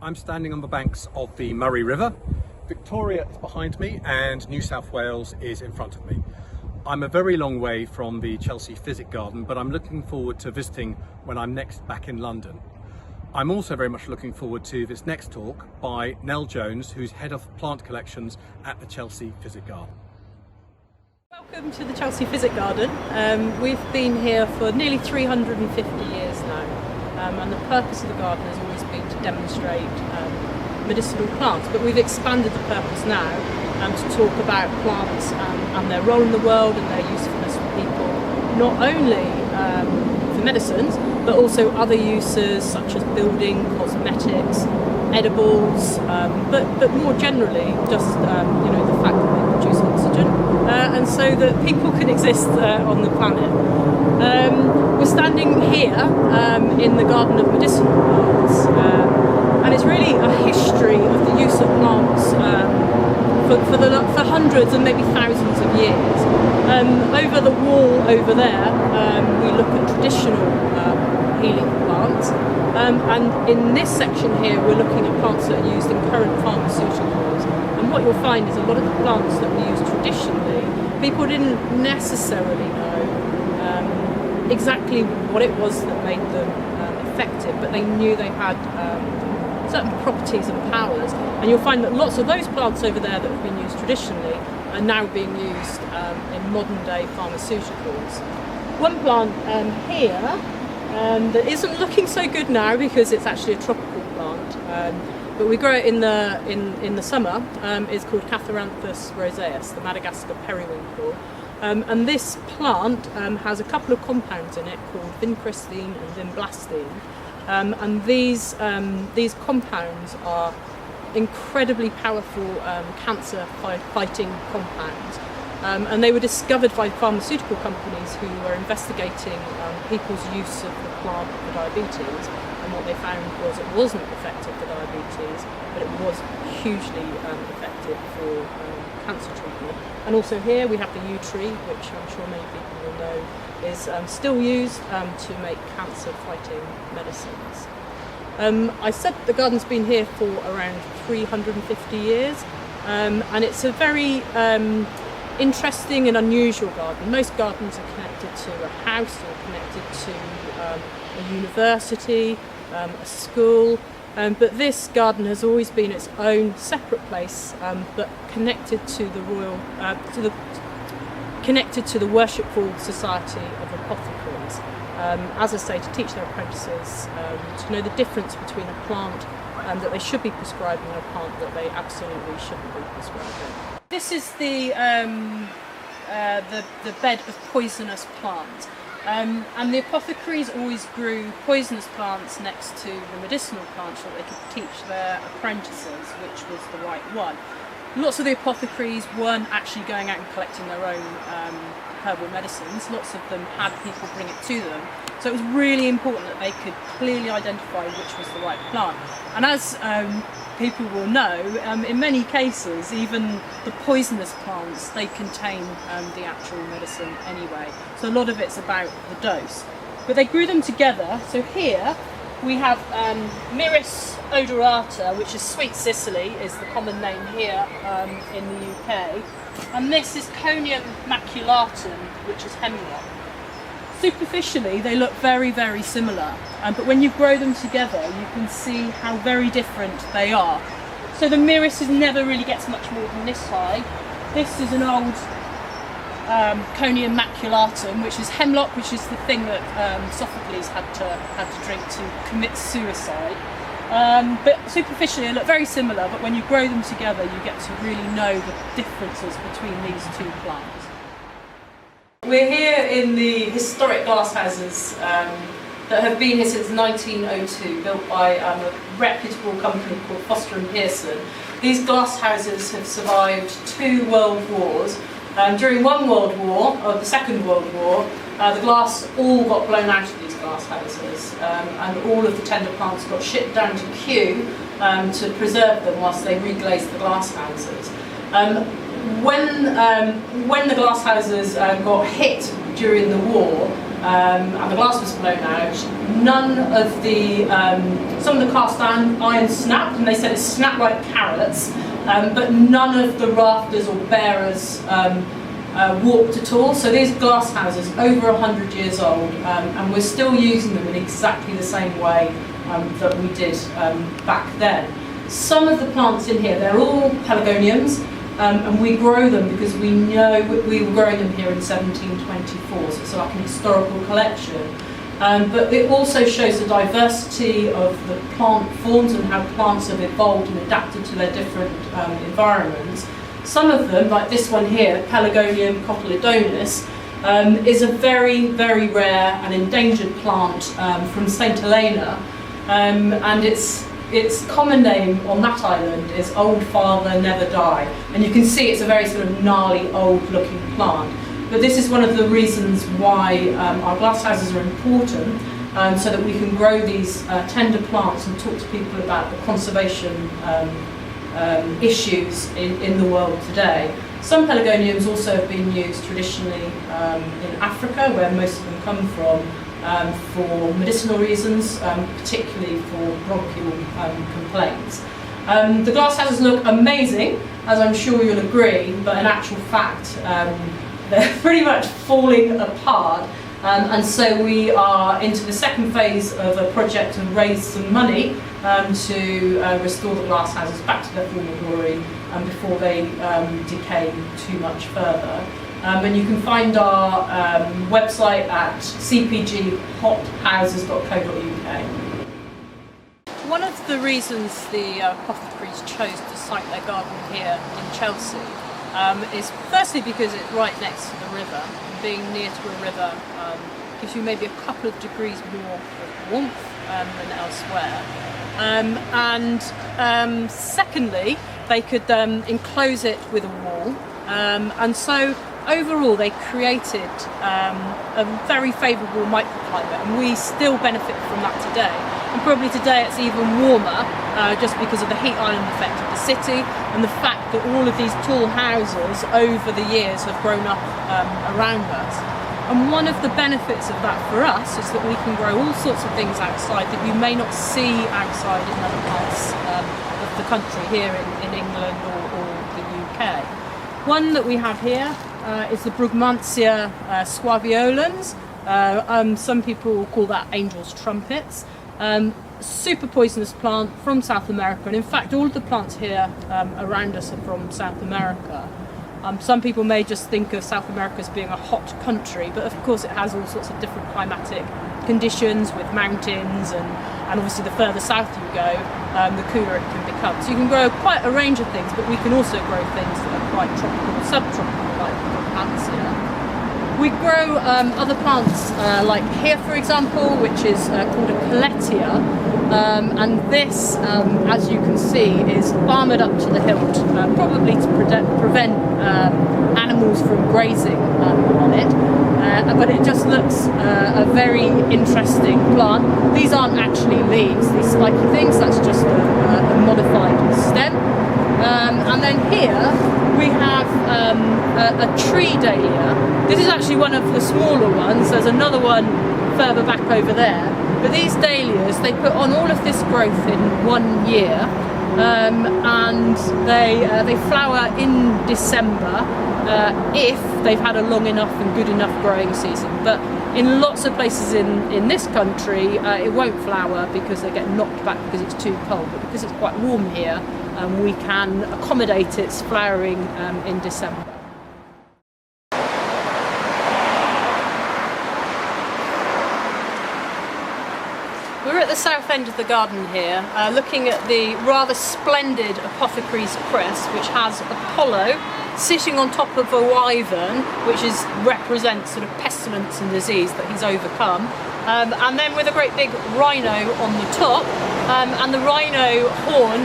I'm standing on the banks of the Murray River. Victoria is behind me and New South Wales is in front of me. I'm a very long way from the Chelsea Physic Garden, but I'm looking forward to visiting when I'm next back in London. I'm also very much looking forward to this next talk by Nell Jones, who's Head of Plant Collections at the Chelsea Physic Garden. Welcome to the Chelsea Physic Garden. We've been here for nearly 350 years now, and the purpose of the garden has always been to demonstrate medicinal plants, but we've expanded the purpose now to talk about plants and their role in the world and their usefulness for people, not only for medicines but also other uses such as building, cosmetics, edibles, but more generally just the fact that they produce oxygen and so that people can exist on the planet. We're standing here in the Garden of Medicinal Plants, and it's really a history of the use of plants for hundreds and maybe thousands of years. Over the wall over there, we look at traditional healing plants, and in this section here we're looking at plants that are used in current pharmaceuticals. And what you'll find is a lot of the plants that we use traditionally, people didn't necessarily know exactly what it was that made them effective, but they knew they had certain properties and powers. And you'll find that lots of those plants over there that have been used traditionally are now being used in modern day pharmaceuticals. One plant here that isn't looking so good now because it's actually a tropical plant, but we grow it in the summer, is called Catharanthus roseus, the Madagascar periwinkle. And this plant has a couple of compounds in it called vincristine and vinblastine. And these compounds are incredibly powerful cancer fighting compounds. And they were discovered by pharmaceutical companies who were investigating people's use of the plant for diabetes. And what they found was it wasn't effective for diabetes, but it was hugely effective for cancer treatment. And also here we have the yew tree, which I'm sure many people will know is still used to make cancer fighting medicines. I said the garden's been here for around 350 years, and it's a very interesting and unusual garden. Most gardens are connected to a house or connected to a university, a school, but this garden has always been its own separate place, but connected to the royal, connected to the Worshipful Society of Apothecaries. As I say, to teach their apprentices to know the difference between a plant that they should be prescribing and a plant that they absolutely shouldn't be prescribing. This is the bed of poisonous plants. And the apothecaries always grew poisonous plants next to the medicinal plants so that they could teach their apprentices which was the right one. Lots of the apothecaries weren't actually going out and collecting their own herbal medicines. Lots of them had people bring it to them. So it was really important that they could clearly identify which was the right plant. And as people will know, in many cases, even the poisonous plants, they contain the actual medicine anyway. So a lot of it's about the dose. But they grew them together. So here we have Myris odorata, which is sweet Sicily, is the common name here in the UK. And this is Conium maculatum, which is hemlock. Superficially, they look very, very similar, but when you grow them together, you can see how very different they are. So the Myris never really gets much more than this high. This is an old Conium maculatum, which is hemlock, which is the thing that Sophocles had to drink to commit suicide. But superficially, they look very similar, but when you grow them together, you get to really know the differences between these two plants. We're here in the historic glasshouses that have been here since 1902, built by a reputable company called Foster and Pearson. These glasshouses have survived 2 world wars. During one world war, or the Second World War, the glass all got blown out of these glasshouses, and all of the tender plants got shipped down to Kew to preserve them whilst they reglazed the glasshouses. When the glasshouses got hit during the war and the glass was blown out, none of the, some of the cast iron snapped, and they said it snapped like carrots, but none of the rafters or bearers warped at all. So these glass houses, over 100 years old, and we're still using them in exactly the same way that we did back then. Some of the plants in here, they're all pelargoniums, and we grow them because we know we were growing them here in 1724, so it's like an historical collection. But it also shows the diversity of the plant forms and how plants have evolved and adapted to their different environments. Some of them, like this one here, Pelargonium cotyledonus, is a very, very rare and endangered plant from St Helena, and its common name on that island is Old Father Never Die, and you can see it's a very sort of gnarly, old-looking plant. But this is one of the reasons why our glass houses are important, so that we can grow these tender plants and talk to people about the conservation issues in the world today. Some pelargoniums also have been used traditionally in Africa, where most of them come from, for medicinal reasons, particularly for bronchial complaints. The glass houses look amazing, as I'm sure you'll agree, but in actual fact they're pretty much falling apart, and so we are into the second phase of a project to raise some money to restore the glass houses back to their former glory before they decay too much further. And you can find our website at cpghothouses.co.uk. One of the reasons the Apothecaries chose to site their garden here in Chelsea is firstly because it's right next to the river. Being near to a river gives you maybe a couple of degrees more of warmth than elsewhere. And secondly, they could enclose it with a wall, and so overall they created a very favourable microclimate, and we still benefit from that today. And probably today it's even warmer just because of the heat island effect of the city and the fact that all of these tall houses over the years have grown up around us. And one of the benefits of that for us is that we can grow all sorts of things outside that you may not see outside in other parts of the country, here in England or the UK. One that we have here is the Brugmansia suaveolens. Some people call that angel's trumpets. Super poisonous plant from South America, and in fact all of the plants here around us are from South America. Some people may just think of South America as being a hot country, but of course it has all sorts of different climatic conditions with mountains, and obviously the further south you go, the cooler it can become. So you can grow quite a range of things, but we can also grow things that are quite tropical, subtropical, like Brugmansia. We grow other plants like here, for example, which is called a Coletia, and this, as you can see, is armoured up to the hilt, probably to prevent animals from grazing on it, but it just looks a very interesting plant. These aren't actually leaves, these spiky things, that's just a modified stem. And then here we have a tree dahlia. This is actually one of the smaller ones. There's another one further back over there. But these dahlias, they put on all of this growth in 1 year, and they flower in December if they've had a long enough and good enough growing season. But in lots of places in this country, it won't flower because they get knocked back because it's too cold. But because it's quite warm here, we can accommodate its flowering in December. We're at the south end of the garden here, looking at the rather splendid Apothecaries crest, which has Apollo sitting on top of a wyvern, which represents sort of pestilence and disease that he's overcome, and then with a great big rhino on the top, and the rhino horn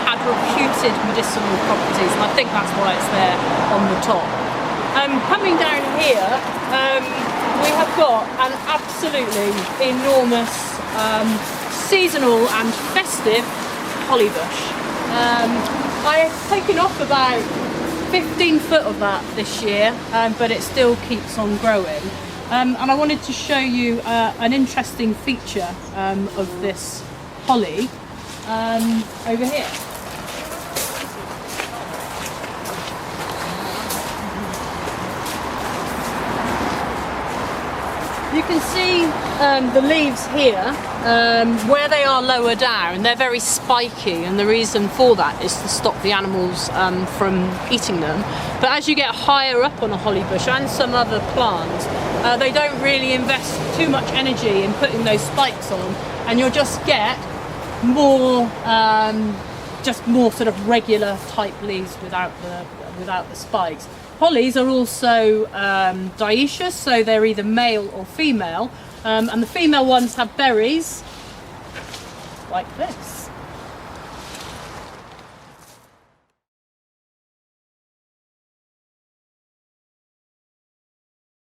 had reputed medicinal properties, and I think that's why it's there on the top. Coming down here, we have got an absolutely enormous seasonal and festive hollybush. I have taken off about 15 foot of that this year, but it still keeps on growing. and I wanted to show you an interesting feature of this holly over here. You can see the leaves here, where they are lower down, they're very spiky, and the reason for that is to stop the animals from eating them. But as you get higher up on a holly bush and some other plants, they don't really invest too much energy in putting those spikes on, and you'll just get more sort of regular type leaves without the spikes. Hollies are also dioecious, so they're either male or female, and the female ones have berries like this.